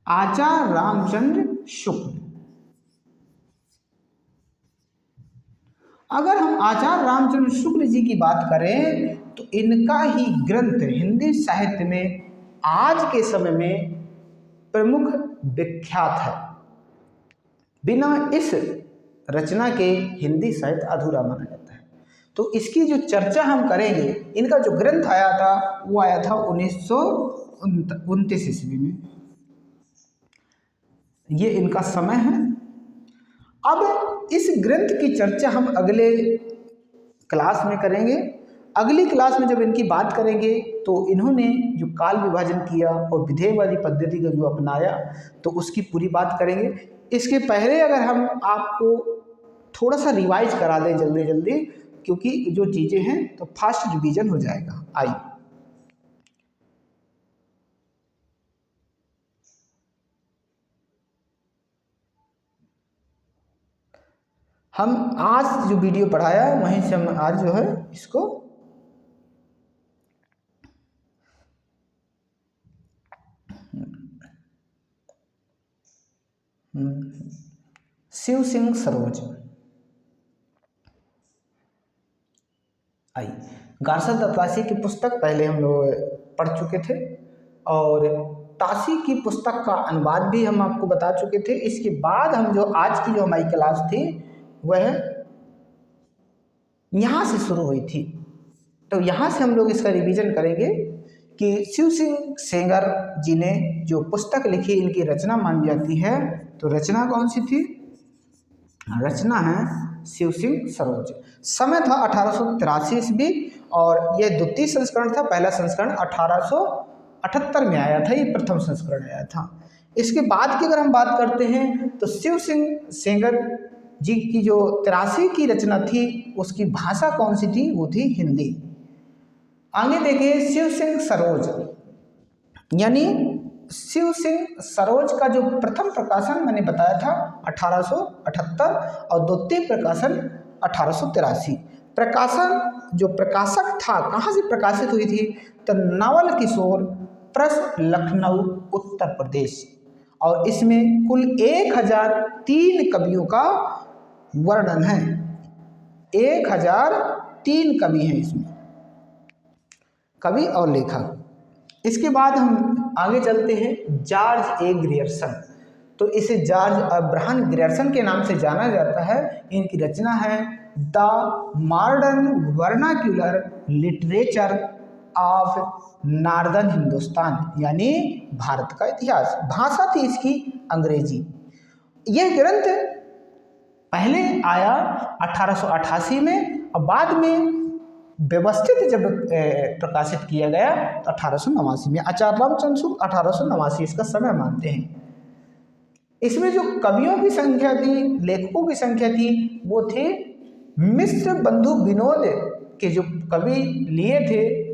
आचार्य रामचंद्र शुक्ल। अगर हम आचार्य रामचंद्र शुक्ल जी की बात करें तो इनका ही ग्रंथ हिंदी साहित्य में आज के समय में प्रमुख विख्यात है। बिना इस रचना के हिंदी साहित्य अधूरा माना जाता है। तो इसकी जो चर्चा हम करेंगे, इनका जो ग्रंथ आया था वो आया था 1929 ईस्वी में। ये इनका समय है। अब इस ग्रंथ की चर्चा हम अगले क्लास में करेंगे। अगली क्लास में जब इनकी बात करेंगे तो इन्होंने जो काल विभाजन किया और विधेय वाली पद्धति को जो अपनाया तो उसकी पूरी बात करेंगे। इसके पहले अगर हम आपको थोड़ा सा रिवाइज करा दें जल्दी जल्दी, क्योंकि जो चीज़ें हैं तो फास्ट रिवीजन हो जाएगा। आइए हम आज जो वीडियो पढ़ाया वहीं से हम आज जो है इसको शिव सिंह सरोज। आई गार्सद ताशी की पुस्तक पहले हम लोग पढ़ चुके थे और ताशी की पुस्तक का अनुवाद भी हम आपको बता चुके थे। इसके बाद हम जो आज की जो हमारी क्लास थी वह यहाँ से शुरू हुई थी। तो यहाँ से हम लोग इसका रिवीजन करेंगे कि शिव सिंह सेंगर जी ने जो पुस्तक लिखी, इनकी रचना मानी जाती है। तो रचना कौन सी थी? रचना है शिव सिंह सरोज। समय था 1883 ईस्वी और यह द्वितीय संस्करण था। पहला संस्करण 1878 में आया था, ये प्रथम संस्करण आया था। इसके बाद की अगर हम बात करते हैं तो शिव सिंह सेंगर जी की जो 83 की रचना थी उसकी भाषा कौन सी थी? वो थी हिंदी। आगे देखिए शिव सिंह सरोज, यानी शिव सिंह सरोज का जो प्रथम प्रकाशन मैंने बताया था 1878 और द्वितीय प्रकाशन 1883। प्रकाशन जो प्रकाशक था कहाँ से प्रकाशित हुई थी? तो नवल किशोर प्रेस, लखनऊ, उत्तर प्रदेश। और इसमें कुल 1003 कवियों का वर्णन है। 1003 कवि हैं इसमें, कवि और लेखक। इसके बाद हम आगे चलते हैं जॉर्ज ए ग्रियर्सन। तो इसे जॉर्ज अब्राहम ग्रियर्सन के नाम से जाना जाता है। इनकी रचना है the modern vernacular literature of northern Hindustan, यानी भारत का इतिहास। भाषा थी इसकी अंग्रेजी। यह ग्रंथ पहले आया 1888 में और बाद में व्यवस्थित जब प्रकाशित किया गया तो 1889 में। आचार्य रामचंद्र शुक्ल 1889 इसका समय मानते हैं। इसमें जो कवियों की संख्या थी, लेखकों की संख्या थी, वो थे मिश्र बंधु विनोद के जो कवि लिए थे।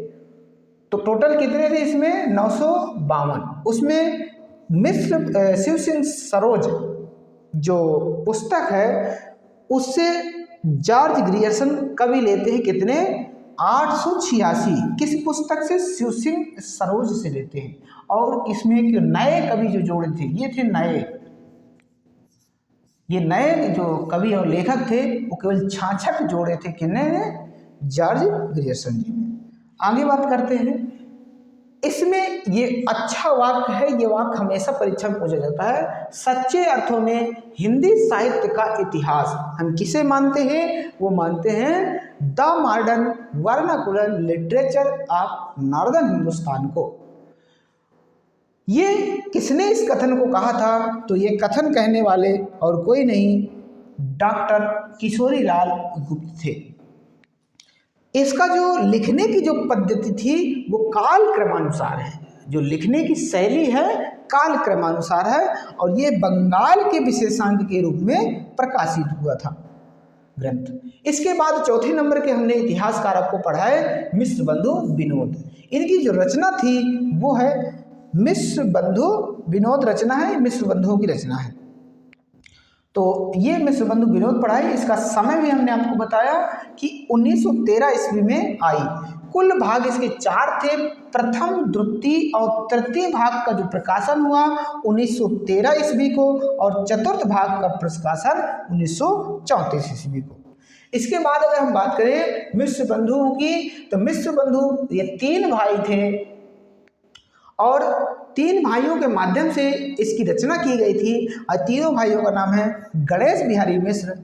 तो टोटल कितने थे इसमें? 952। उसमें मिश्र शिव सिंह सरोज जो पुस्तक है उससे जॉर्ज ग्रियर्सन कवि लेते हैं कितने? 886। किस पुस्तक से? शिव सिंह सरोज से लेते हैं। और इसमें एक नए कवि जो जोड़े थे, ये थे ये नए जो कवि और लेखक थे वो केवल 66 जोड़े थे। किन्ने ने? जॉर्ज ग्रियर्सन जी ने। आगे बात करते हैं। इसमें ये अच्छा वाक्य है, ये वाक्य हमेशा परीक्षा में पूछा जाता है। सच्चे अर्थों में हिंदी साहित्य का इतिहास हम किसे मानते हैं? वो मानते हैं the modern vernacular literature of northern Hindustan को। ये किसने इस कथन को कहा था? तो ये कथन कहने वाले और कोई नहीं, डॉक्टर किशोरी लाल गुप्त थे। इसका जो लिखने की जो पद्धति थी वो काल क्रमानुसार है, जो लिखने की शैली है काल क्रमानुसार है, और ये बंगाल के विशेषांक के रूप में प्रकाशित हुआ था ग्रंथ। इसके बाद चौथे नंबर के हमने इतिहासकार आपको पढ़ा है मिश्र बंधु विनोद। इनकी जो रचना थी वो है मिश्र बंधु विनोद रचना है, मिश्र बंधुओं की रचना है। तो ये मिश्र बंधु विनोद पढ़ाई, इसका समय भी हमने आपको बताया कि 1913 ईस्वी में आई। कुल भाग इसके 4 थे। प्रथम, द्वितीय और तृतीय भाग का जो प्रकाशन हुआ 1913 ईस्वी को, और चतुर्थ भाग का प्रकाशन 1934 ईस्वी को। इसके बाद अगर हम बात करें मिश्र बंधुओं की, तो मिश्र बंधु ये 3 भाई थे, और 3 भाइयों के माध्यम से इसकी रचना की गई थी। और तीनों भाइयों का नाम है गणेश बिहारी मिश्र,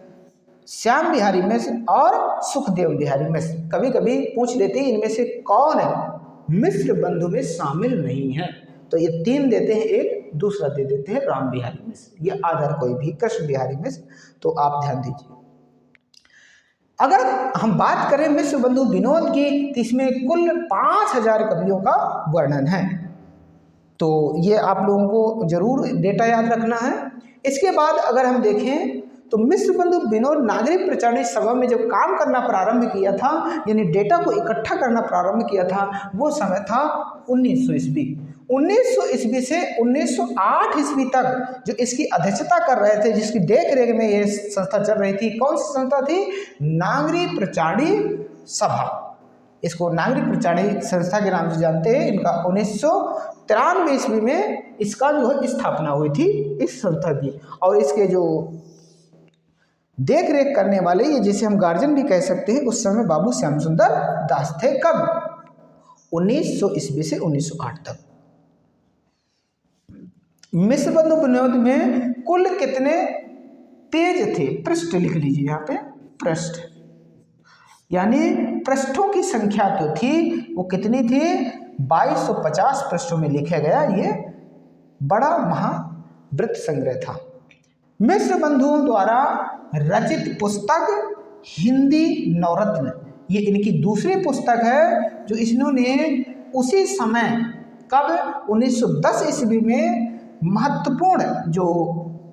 श्याम बिहारी मिश्र और सुखदेव बिहारी मिश्र। कभी कभी पूछ लेते हैं इनमें से कौन मिश्र बंधु में शामिल नहीं है, तो ये 3 देते हैं, एक दूसरा दे देते हैं राम बिहारी मिश्र, ये आधार कोई भी कृष्ण बिहारी मिश्र, तो आप ध्यान दीजिए। अगर हम बात करें मिश्र बंधु विनोद की, तो इसमें कुल 5000 कवियों का वर्णन है, तो ये आप लोगों को जरूर डेटा याद रखना है। इसके बाद अगर हम देखें तो मिश्र बंधु विनोद नागरिक प्रचारणी सभा में जब काम करना प्रारंभ किया था, यानी डेटा को इकट्ठा करना प्रारंभ किया था, वो समय था 1900 ईस्वी। 1900 ईस्वी से 1908 ईस्वी तक जो इसकी अध्यक्षता कर रहे थे, जिसकी देख रेख में ये संस्था चल रही थी, कौन सी संस्था थी? नागरिक प्रचारणी सभा। इसको नागरिक प्रचारणी संस्था के नाम से जानते हैं। इनका 1993 ईस्वी में इसका जो है स्थापना हुई थी इस संस्था की, और इसके जो देख रेख करने वाले, ये जिसे हम गार्जियन भी कह सकते हैं, उस समय बाबू श्याम सुंदर दास थे। कब? 1900 ईस्वी से 1908 तक। मिश्र बंधु विनोद में कुल कितने पेज थे? पृष्ठ लिख लीजिए यहाँ पे, पृष्ठ, यानी पृष्ठों की संख्या तो थी, वो कितनी थी? 2250 पृष्ठों में लिखा गया ये बड़ा महावृत्त संग्रह था। मिश्र बंधुओं द्वारा रचित पुस्तक हिंदी नवरत्न, ये इनकी दूसरी पुस्तक है जो इन्होंने उसी समय, कब? 1910 ईस्वी में महत्वपूर्ण जो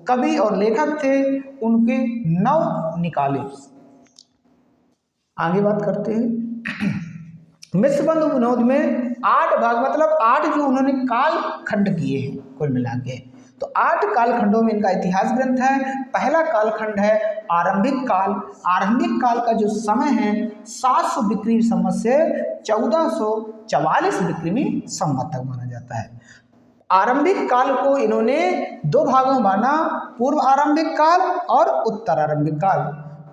कवि और लेखक थे उनके 9 निकाले। आगे बात करते हैं। मिश्र बंधु विनोद में 8 भाग, मतलब 8 जो उन्होंने काल खंड किए हैं कुल मिला के, तो 8 कालखंडों में इनका इतिहास ग्रंथ है। पहला कालखंड है आरंभिक काल। आरंभिक काल का जो समय है 700 विक्रमी संवत से 1444 विक्रमी संवत तक माना जाता है। आरंभिक काल को इन्होंने 2 भागों में बांटा, पूर्व आरंभिक काल और उत्तर आरंभिक काल।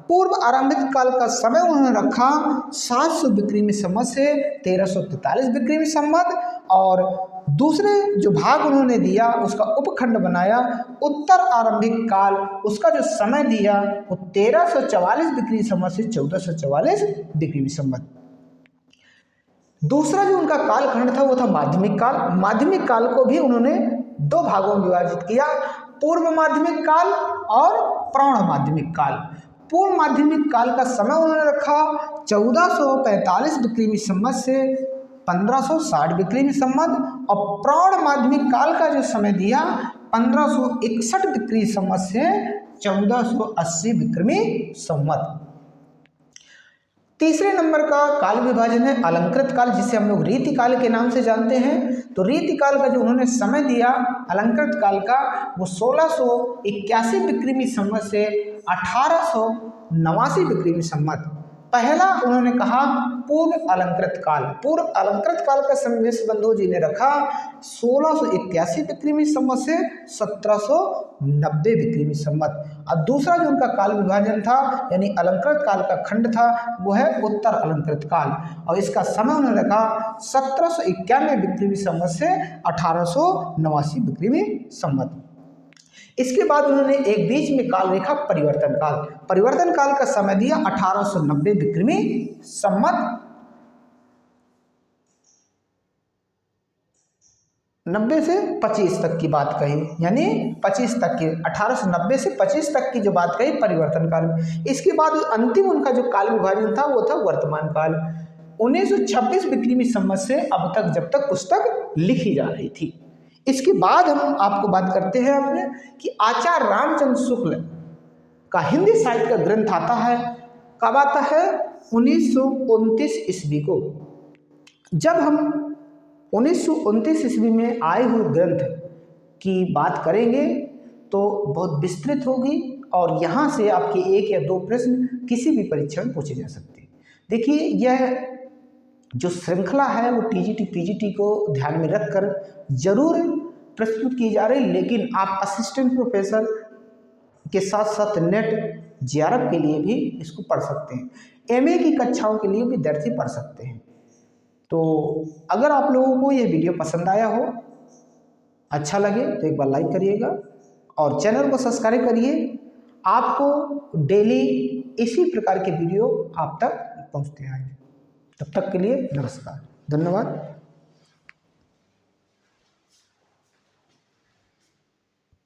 पूर्व आरंभिक काल का समय उन्होंने रखा 700 विक्रमी संवत से 1343 विक्रमी संवत, और दूसरे जो भाग उन्होंने दिया उसका उपखंड बनाया उत्तर आरंभिक काल, उसका जो समय दिया वो 1344 विक्रमी संवत से 1444 विक्रमी संवत। दूसरा जो उनका कालखंड था वो था माध्यमिक काल। माध्यमिक काल को भी उन्होंने 2 भागों में विभाजित किया, पूर्व माध्यमिक काल और प्रौढ़ माध्यमिक काल। पूर्व माध्यमिक काल का समय उन्होंने रखा 1445 विक्रमी संवत से 1560 विक्रमी संवत, और प्रौढ़ माध्यमिक काल का जो समय दिया 1561 विक्रमी संवत से 1480 विक्रमी संवत। तीसरे नंबर का काल विभाजन है अलंकृत काल, जिसे हम लोग रीति काल के नाम से जानते हैं। तो रीति काल का जो उन्होंने समय दिया अलंकृत काल का, वो 1681 विक्रमी संवत से 1889 विक्रमी संवत। पहला उन्होंने कहा पूर्व अलंकृत काल। पूर्व अलंकृत काल का समय मिश्र बंधु जी ने रखा 1681 विक्रमी संवत से 1790 विक्रमी संवत। और दूसरा जो उनका काल विभाजन था यानी अलंकृत काल का खंड था वो है उत्तर अलंकृत काल, और इसका समय उन्होंने रखा 1791 विक्रमी संवत से 1889 विक्रमी संवत। इसके बाद उन्होंने एक बीच में काल रेखा परिवर्तन काल। परिवर्तन काल का समय दिया 1890 विक्रमी संवत। 90 से 25 तक की बात कही, यानी 25 तक की, 1890 से 25 तक की जो बात कही परिवर्तन काल में। इसके बाद अंतिम उनका जो काल विभाजन था वो था वर्तमान काल। 1926 विक्रमी संवत से अब तक जब तक पुस्तक लिखी जा रही थी। इसके बाद हम आपको बात करते हैं अपने कि आचार्य रामचंद्र शुक्ल का हिंदी साहित्य का ग्रंथ आता है, कब आता है? 1929 ईस्वी को। जब हम 1929 ईस्वी में आए हुए ग्रंथ की बात करेंगे तो बहुत विस्तृत होगी और यहाँ से आपके 1 या 2 प्रश्न किसी भी परीक्षा में पूछे जा सकते हैं। देखिए, यह जो श्रृंखला है वो टीजीटी पीजीटी को ध्यान में रखकर जरूर प्रस्तुत की जा रही, लेकिन आप असिस्टेंट प्रोफेसर के साथ साथ नेट जेआरएफ के लिए भी इसको पढ़ सकते हैं, एमए की कक्षाओं के लिए विद्यार्थी पढ़ सकते हैं। तो अगर आप लोगों को ये वीडियो पसंद आया हो, अच्छा लगे तो एक बार लाइक करिएगा और चैनल को सब्सक्राइब करिए। आपको डेली इसी प्रकार के वीडियो आप तक पहुंचते आएंगे। तब तक के लिए नमस्कार, धन्यवाद।